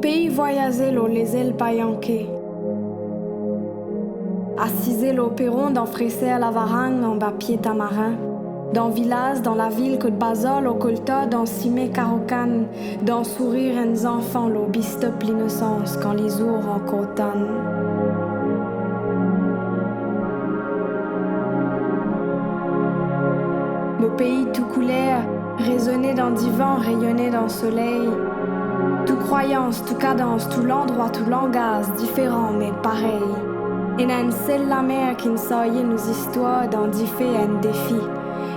pays voyagé les ailes payanquées. Assisé au perron dans Fressé à la Varangue en bas pied tamarin. Dans village, dans la ville que de Basol au Colta, dans Cimé Carocan, dans sourire uns enfants l'eau bistop l'innocence quand les jours en cotan. Beau pays tout couleur, résonnait dans divan, rayonnait dans soleil. Tout croyance, tout cadence, tout l'endroit, tout langage, différent mais pareil. Et n'a une seule la mer qui ne saillait nos histoires dans différents défis.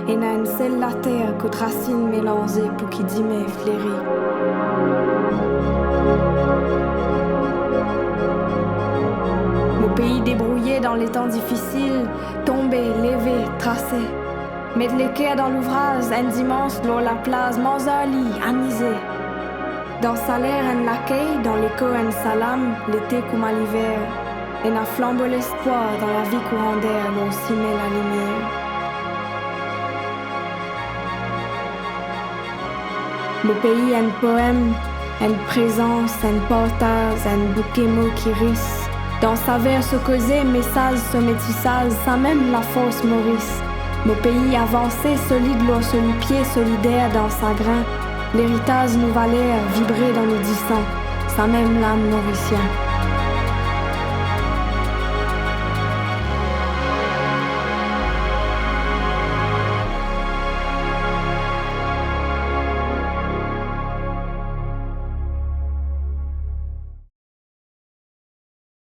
Et n'a une seule la terre qu'aux racines mélangées pour qui dit mais fléri. Mon pays débrouillé dans les temps difficiles, tombé, levé, tracé. Mettre les cœurs dans l'ouvrage, un dimanche, l'eau la place, manzali, amusé. Dans salaire, un laquais, dans l'écho, un salam, l'été comme à l'hiver. Et n'a flambeau l'espoir dans la vie courant d'air, l'on s'y met la lumière. Le pays, un poème, une présence, un portage, un bouquet mot qui risse. Dans sa verse causé, message, ce métissage, ça même la force Maurice. Mon pays avancé, solide, l'eau sur les pieds, solidaire dans sa grain. L'héritage nous valait vibrer dans nos dix ça même l'âme mauricienne.